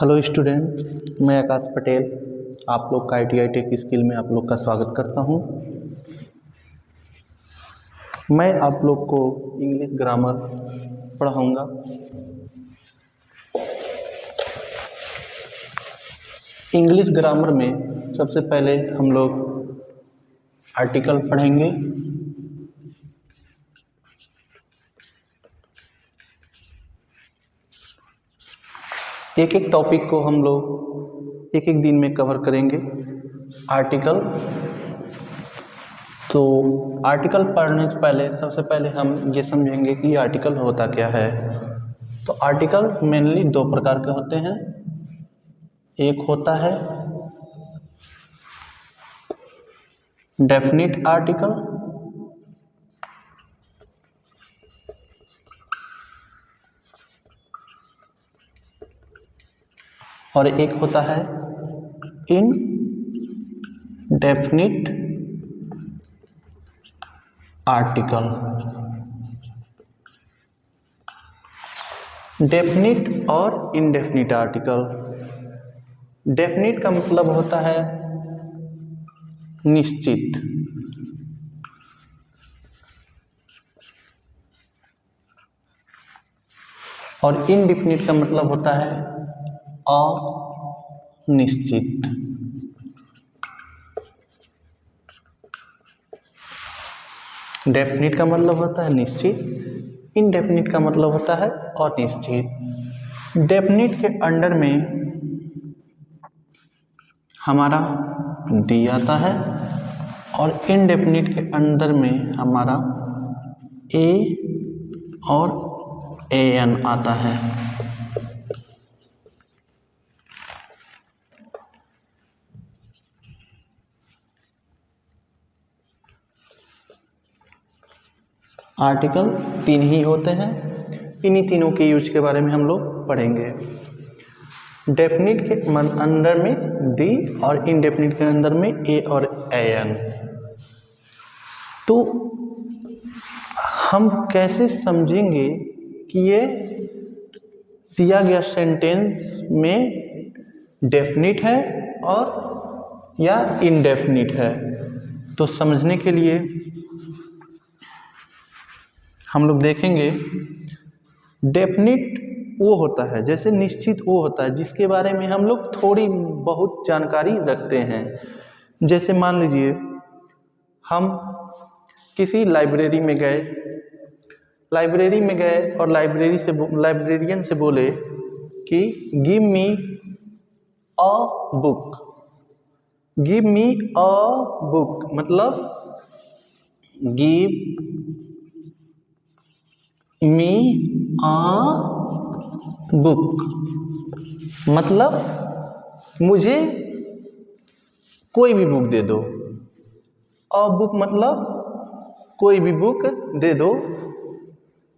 Hello student, मैं आकाश पटेल आप लोग का ITI टेक स्किल में आप लोग का स्वागत करता हूं। मैं आप लोग को इंग्लिश ग्रामर पढ़ाऊंगा। इंग्लिश ग्रामर में सबसे पहले हम लोग आर्टिकल पढ़ेंगे। एक एक टॉपिक को हम लोग एक एक दिन में कवर करेंगे। आर्टिकल तो आर्टिकल पढ़ने से पहले सबसे पहले हम ये समझेंगे कि आर्टिकल होता क्या है। तो आर्टिकल मेनली दो प्रकार के होते हैं। एक होता है डेफिनिट आर्टिकल और एक होता है इनडेफिनिट आर्टिकल। डेफिनिट और इनडेफिनिट आर्टिकल। डेफिनिट का मतलब होता है निश्चित, और इनडेफिनिट का मतलब होता है अनिश्चित। डेफिनिट का मतलब होता है निश्चित, इनडेफिनिट का मतलब होता है अनिश्चित। डेफिनिट के अंडर में हमारा दी आता है और इनडेफिनिट के अंदर में हमारा ए और एन आता है। आर्टिकल तीन ही होते हैं, इन्हीं तीनों के यूज के बारे में हम लोग पढ़ेंगे। डेफिनिट के अंदर में दी और इनडेफिनिट के अंदर में ए और एन। तो हम कैसे समझेंगे कि ये दिया गया सेंटेंस में डेफिनिट है और या इनडेफिनिट है। तो समझने के लिए हम लोग देखेंगे डेफिनिट वो होता है, जैसे निश्चित वो होता है जिसके बारे में हम लोग थोड़ी बहुत जानकारी रखते हैं। जैसे मान लीजिए हम किसी लाइब्रेरी में गए और लाइब्रेरियन से बोले कि give me a book. Give me a book मतलब गिव मी अ बुक मतलब मुझे कोई भी बुक दे दो। अ बुक मतलब कोई भी बुक दे दो।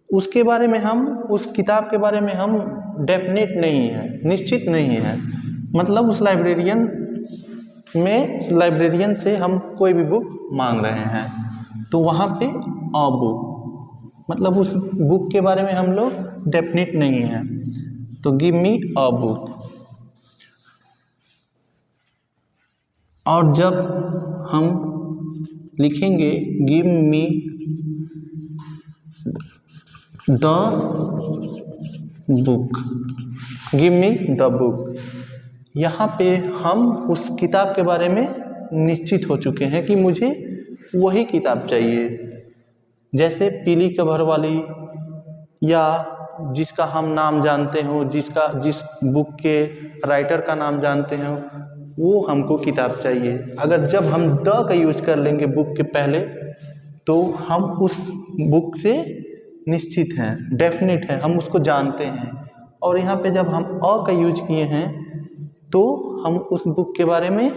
उसके बारे में हम उस किताब के बारे में हम डेफिनेट नहीं है, निश्चित नहीं है। मतलब उस लाइब्रेरियन से हम कोई भी बुक मांग रहे हैं, तो वहाँ पे अ बुक मतलब उस बुक के बारे में हम लोग डेफिनेट नहीं है, तो गिव मी अ बुक। और जब हम लिखेंगे give me the book, give me the book, यहाँ पे हम उस किताब के बारे में निश्चित हो चुके हैं कि मुझे वही किताब चाहिए। जैसे पीली कवर वाली, या जिसका हम नाम जानते हो, जिस बुक के राइटर का नाम जानते हो, वो हमको किताब चाहिए। अगर जब हम द का यूज कर लेंगे बुक के पहले, तो हम उस बुक से निश्चित हैं, डेफिनेट है, हम उसको जानते हैं। और यहाँ पे जब हम अ का यूज किए हैं तो हम उस बुक के बारे में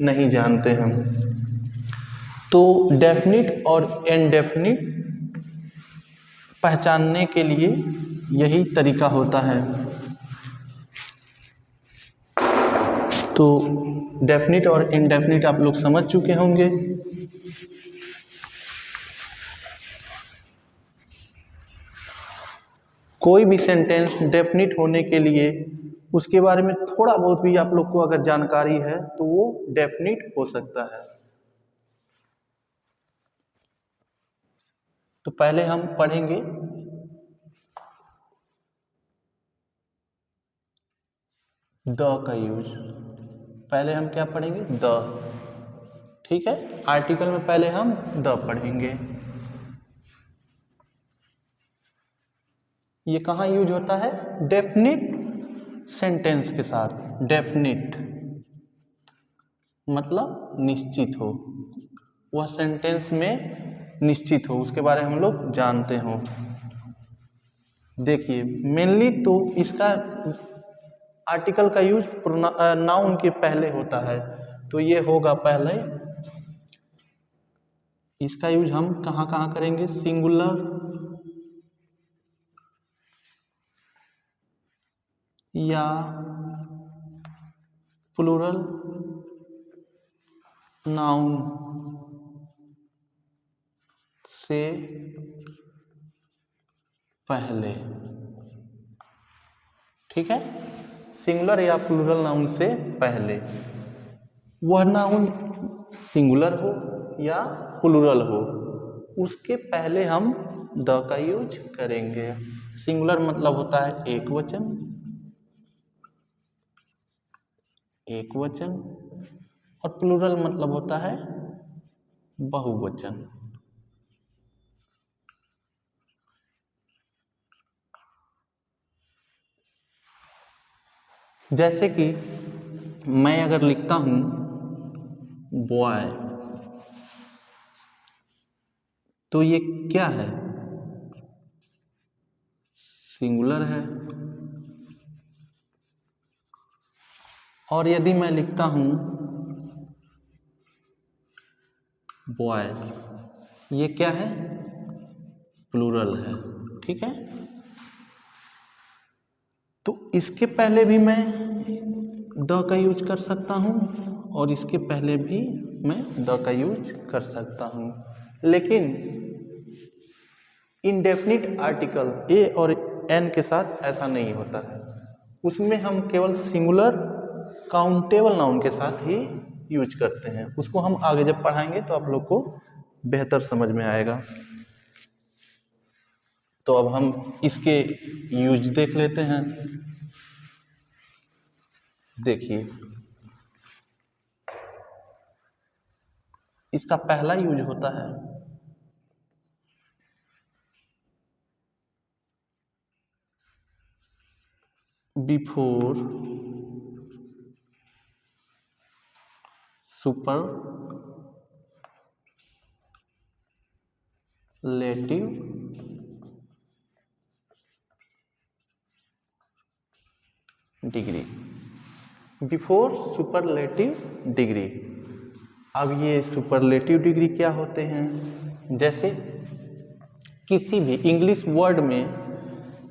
नहीं जानते हैं। तो डेफिनिट और इनडेफिनिट पहचानने के लिए यही तरीका होता है। तो डेफिनिट और इनडेफिनिट आप लोग समझ चुके होंगे। कोई भी सेंटेंस डेफिनिट होने के लिए उसके बारे में थोड़ा बहुत भी आप लोग को अगर जानकारी है तो वो डेफिनिट हो सकता है। तो पहले हम पढ़ेंगे द का यूज। पहले हम क्या पढ़ेंगे? द। ठीक है, आर्टिकल में पहले हम द पढ़ेंगे। ये कहाँ यूज होता है? डेफिनिट सेंटेंस के साथ। डेफिनिट मतलब निश्चित हो, वह सेंटेंस में निश्चित हो, उसके बारे में हम लोग जानते हो। देखिए मेनली तो इसका आर्टिकल का यूज नाउन के पहले होता है, तो ये होगा पहले। इसका यूज हम कहाँ कहाँ करेंगे? सिंगुलर या प्लूरल नाउन से पहले। ठीक है, सिंगुलर या प्लूरल नाउन से पहले। वह नाउन सिंगुलर हो या प्लूरल हो, उसके पहले हम द का यूज करेंगे। सिंगुलर मतलब होता है एक वचन, एक वचन, और प्लूरल मतलब होता है बहुवचन। जैसे कि मैं अगर लिखता हूं बॉय, तो ये क्या है? सिंगुलर है। और यदि मैं लिखता हूं बॉयज, ये क्या है? प्लूरल है। ठीक है, तो इसके पहले भी मैं द का यूज कर सकता हूं और इसके पहले भी मैं द का यूज कर सकता हूं, लेकिन इंडेफिनिट आर्टिकल ए और एन के साथ ऐसा नहीं होता है। उसमें हम केवल सिंगुलर काउंटेबल नाउन के साथ ही यूज करते हैं। उसको हम आगे जब पढ़ाएंगे तो आप लोग को बेहतर समझ में आएगा। तो अब हम इसके यूज देख लेते हैं। देखिए इसका पहला यूज होता है before superlative degree. Before superlative degree. अब ये सुपरलेटिव डिग्री क्या होते हैं? जैसे किसी भी इंग्लिश वर्ड में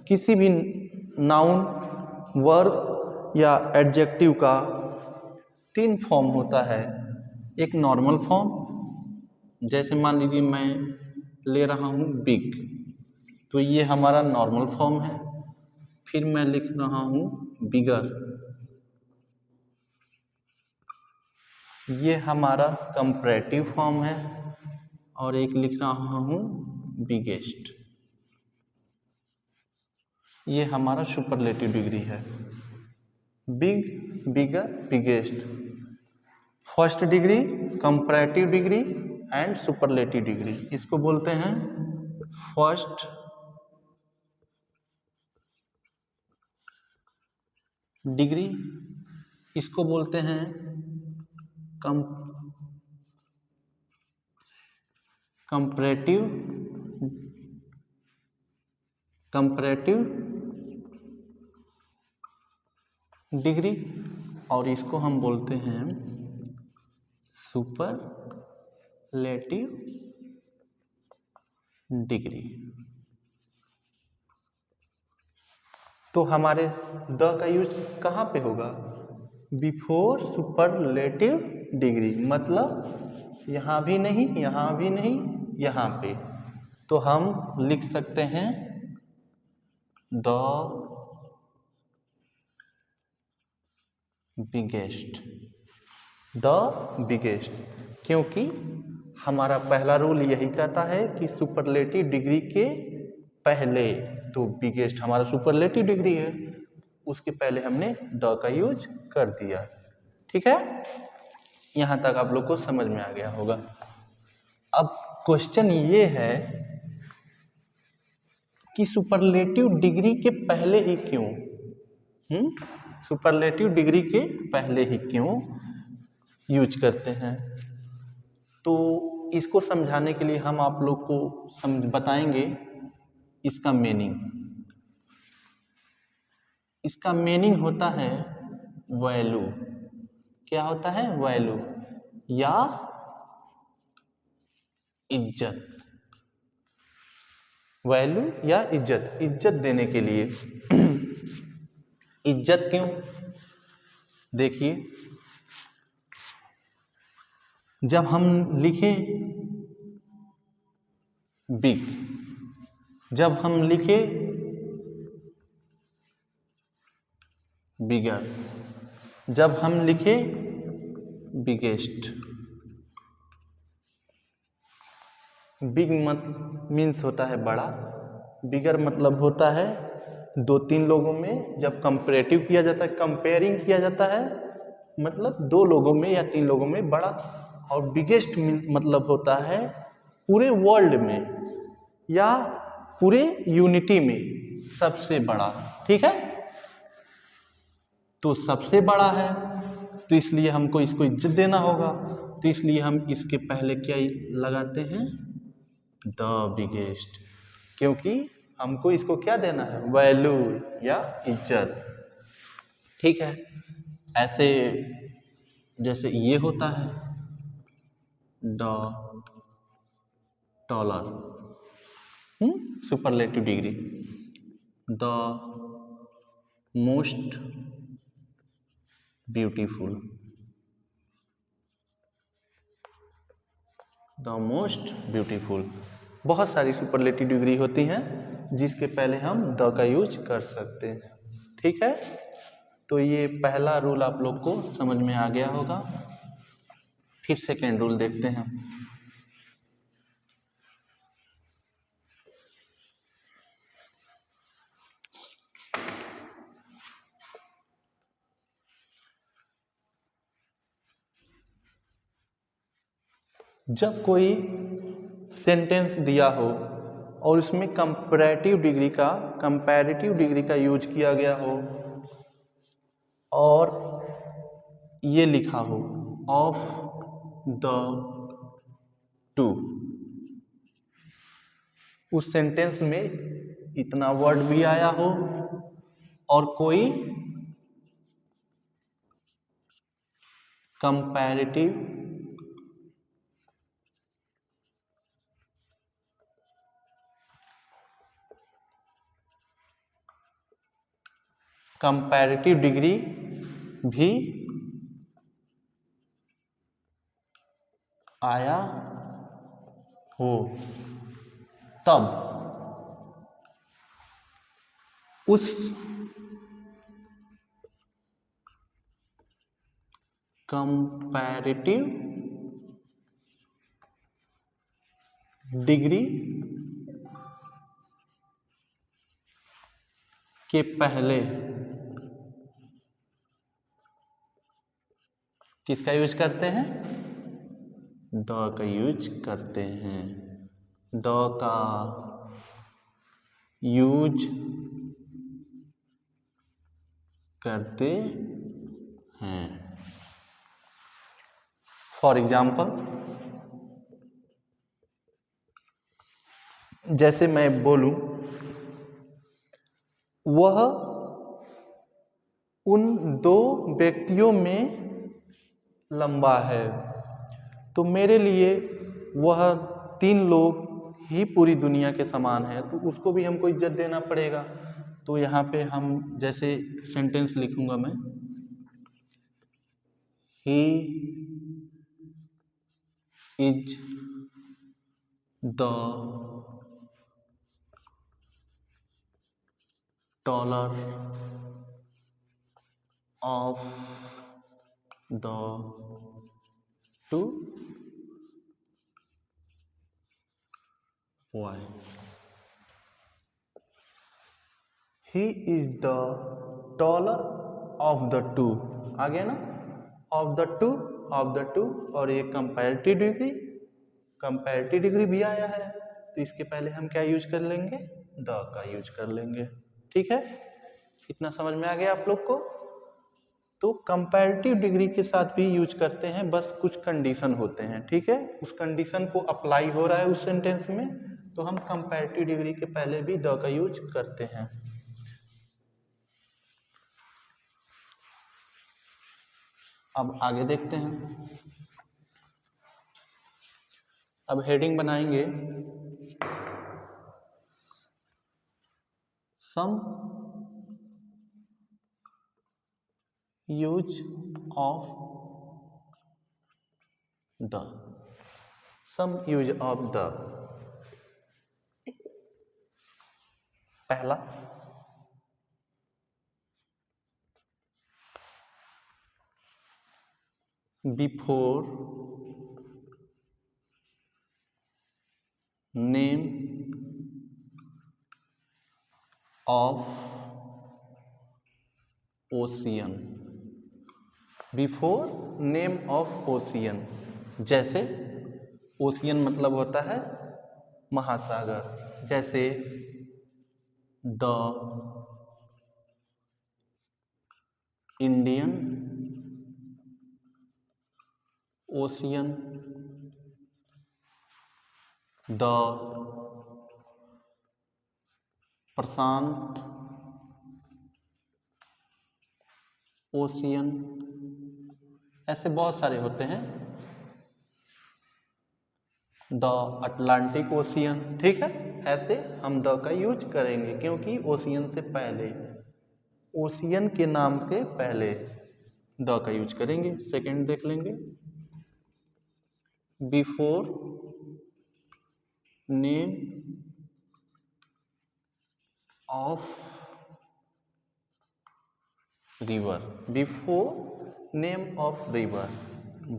किसी भी नाउन, वर्ब या एडजेक्टिव का 3 फॉर्म होता है। एक नॉर्मल फॉर्म, जैसे मान लीजिए मैं ले रहा हूँ बिग, तो ये हमारा नॉर्मल फॉर्म है। फिर मैं लिख रहा हूँ बिगर, ये हमारा कंपैरेटिव फॉर्म है। और एक लिख रहा हूँ बिगेस्ट, ये हमारा सुपरलेटिव डिग्री है। Big, bigger, biggest. First degree, comparative degree and superlative degree, इसको बोलते हैं फर्स्ट डिग्री, इसको बोलते हैं कंपैरेटिव डिग्री, और इसको हम बोलते हैं सुपरलेटिव डिग्री। तो हमारे द का यूज कहाँ पे होगा? बिफोर सुपरलेटिव डिग्री, मतलब यहाँ भी नहीं, यहाँ भी नहीं, यहाँ पे। तो हम लिख सकते हैं द बिगेस्ट, द बिगेस्ट, क्योंकि हमारा पहला रूल यही कहता है कि सुपरलेटिव डिग्री के पहले, तो बिगेस्ट हमारा सुपरलेटिव डिग्री है, उसके पहले हमने द का यूज कर दिया। ठीक है, यहाँ तक आप लोग को समझ में आ गया होगा। अब क्वेश्चन ये है कि सुपरलेटिव डिग्री के पहले ही क्यों, सुपरलेटिव डिग्री के पहले ही क्यों यूज करते हैं। तो इसको समझाने के लिए हम आप लोग को बताएंगे इसका मीनिंग। इसका मीनिंग होता है वैल्यू। क्या होता है? वैल्यू या इज्जत। वैल्यू या इज्जत, इज्जत देने के लिए। इज्जत क्यों? देखिए, जब हम लिखें बिग, जब हम लिखें बिगर, जब हम लिखें बिगेस्ट, बिग मीन्स होता है बड़ा, बिगर मतलब होता है दो तीन लोगों में जब कंपेरेटिव किया जाता है, कंपेयरिंग किया जाता है, मतलब दो लोगों में या तीन लोगों में बड़ा। और बिगेस्ट मतलब होता है पूरे वर्ल्ड में या पूरे यूनिटी में सबसे बड़ा। ठीक है, तो सबसे बड़ा है तो इसलिए हमको इसको इज्जत देना होगा, तो इसलिए हम इसके पहले क्या लगाते हैं? द बिगेस्ट, क्योंकि हमको इसको क्या देना है? वैल्यू या इज्जत। ठीक है, ऐसे जैसे ये होता है the taller, superlative degree, the most beautiful, the most beautiful. बहुत सारी सुपरलेटिव डिग्री होती हैं जिसके पहले हम द का यूज कर सकते हैं। ठीक है, तो ये पहला रूल आप लोग को समझ में आ गया होगा। फिर सेकेंड रूल देखते हैं। जब कोई सेंटेंस दिया हो और उसमें कंपैरेटिव डिग्री का यूज किया गया हो और ये लिखा हो ऑफ द टू, उस सेंटेंस में इतना वर्ड भी आया हो और कोई कंपैरेटिव डिग्री भी आया हो, तब उस कंपैरेटिव डिग्री के पहले किसका यूज करते हैं? द का यूज करते हैं। द का यूज करते हैं। फॉर एग्जाम्पल, जैसे मैं बोलूं वह उन दो व्यक्तियों में लंबा है, तो मेरे लिए वह तीन लोग ही पूरी दुनिया के समान है, तो उसको भी हमको इज्जत देना पड़ेगा। तो यहाँ पे हम जैसे सेंटेंस लिखूंगा मैं, he is the taller of the two boy. He is the taller of the two. आ गया ना, of the two और ये कंपैरेटिव डिग्री भी आया है, तो इसके पहले हम क्या यूज कर लेंगे, द का यूज कर लेंगे। ठीक है, इतना समझ में आ गया आप लोग को। तो कंपैरेटिव डिग्री के साथ भी यूज करते हैं, बस कुछ कंडीशन होते हैं। ठीक है, उस कंडीशन को अप्लाई हो रहा है उस सेंटेंस में, तो हम कंपैरेटिव डिग्री के पहले भी द का यूज करते हैं। अब आगे देखते हैं। अब हेडिंग बनाएंगे, some use of the, some use of the. पहला, before name of ocean, before name of ocean. जैसे ओशियन मतलब होता है महासागर, जैसे the Indian ocean, the Prashant ocean, ऐसे बहुत सारे होते हैं, द अटलांटिक ओशियन। ठीक है, ऐसे हम द का यूज करेंगे, क्योंकि ओशियन से पहले, ओशियन के नाम के पहले द का यूज करेंगे। सेकंड देख लेंगे, before name of river, before name of river,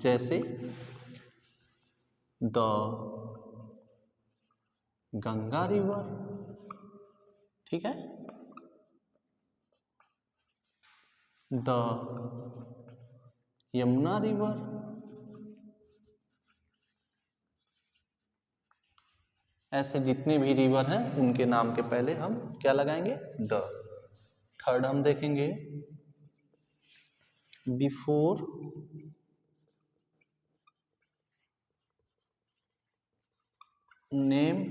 जैसे द गंगा रिवर। ठीक है, द यमुना रिवर, ऐसे जितने भी रिवर हैं उनके नाम के पहले हम क्या लगाएंगे, द। थर्ड हम देखेंगे, before name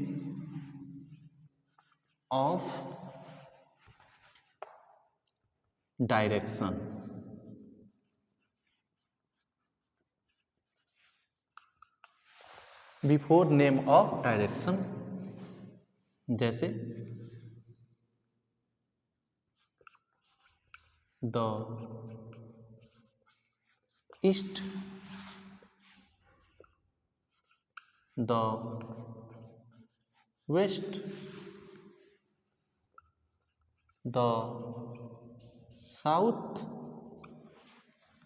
of direction, before name of direction, जैसे the east, the west, the south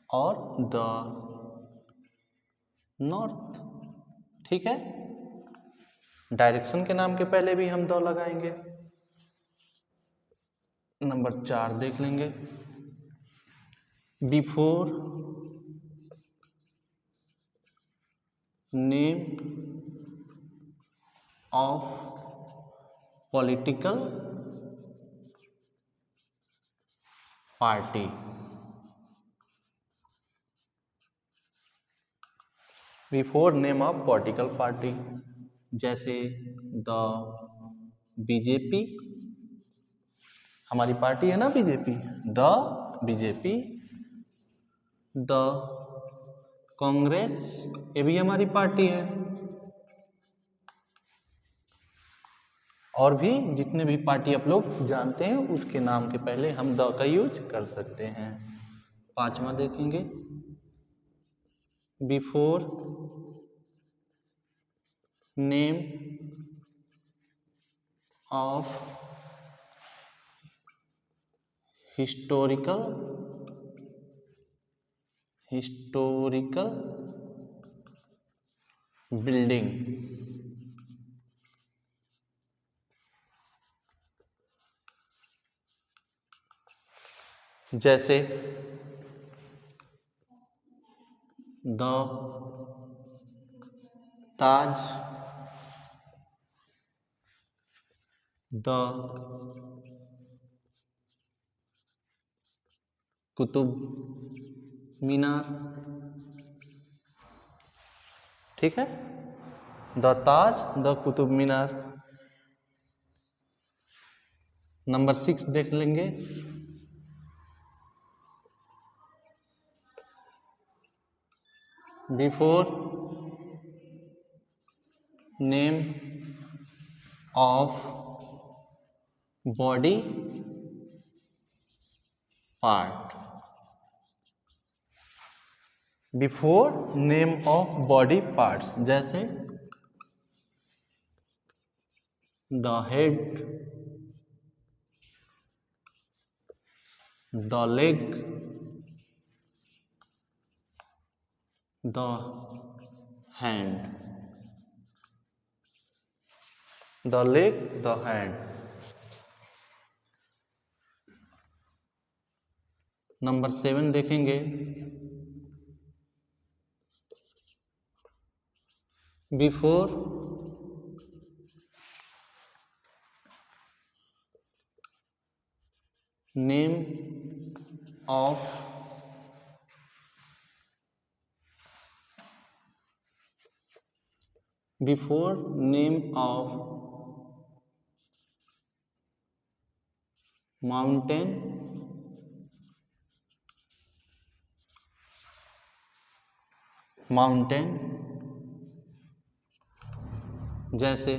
और द नॉर्थ। ठीक है, डायरेक्शन के नाम के पहले भी हम द लगाएंगे। नंबर 4 देख लेंगे, before name of political party, before name of political party, जैसे द बीजेपी, हमारी पार्टी है ना BJP, the BJP, the Congress, ये भी हमारी पार्टी है, और भी जितने भी पार्टी आप लोग जानते हैं उसके नाम के पहले हम द का यूज कर सकते हैं। पांचवा देखेंगे, before name of historical historical building. जैसे द ताज, द कुतुब मीनार। ठीक है, the Taj, the Qutub Minar. Number 6 देख लेंगे। Before name of body part. Before name of body parts, जैसे the head, the leg, the hand. The leg, the hand. Number 7 देखेंगे। Before name of before name of mountain, mountain. जैसे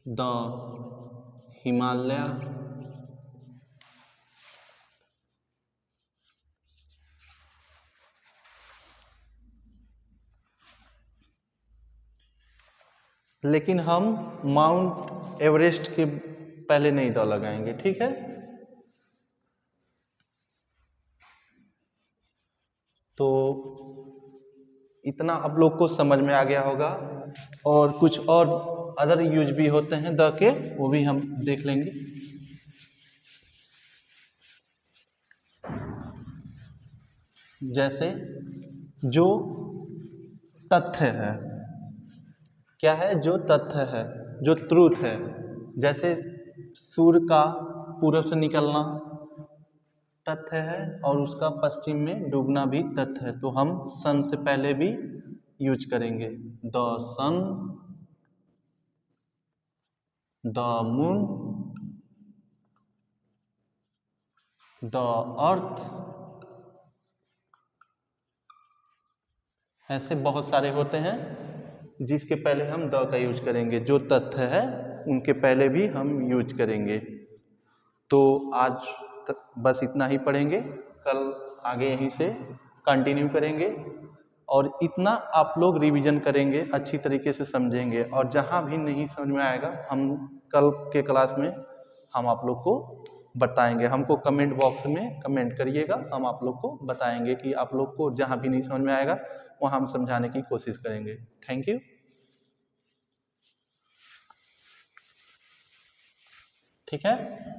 the Himalaya, लेकिन हम mount Everest के पहले नहीं the लगाएंगे। ठीक है, तो इतना आप लोग को समझ में आ गया होगा। और कुछ और अदर यूज भी होते हैं द के, वो भी हम देख लेंगे। जैसे जो तथ्य है, क्या है? जो तथ्य है, जो ट्रूथ है। जैसे सूर्य का पूरब से निकलना तथ्य है और उसका पश्चिम में डूबना भी तथ्य है, तो हम सन से पहले भी यूज करेंगे। The sun, the moon, the earth. ऐसे बहुत सारे होते हैं जिसके पहले हम द का यूज करेंगे। जो तथ्य है उनके पहले भी हम यूज करेंगे। तो आज बस इतना ही पढ़ेंगे, कल आगे यहीं से कंटिन्यू करेंगे। और इतना आप लोग रिवीजन करेंगे, अच्छी तरीके से समझेंगे। और जहाँ भी नहीं समझ में आएगा हम कल के क्लास में हम आप लोग को बताएंगे। हमको कमेंट बॉक्स में कमेंट करिएगा, हम आप लोग को बताएंगे कि आप लोग को जहाँ भी नहीं समझ में आएगा वहाँ हम समझाने की कोशिश करेंगे। Thank you. ठीक है।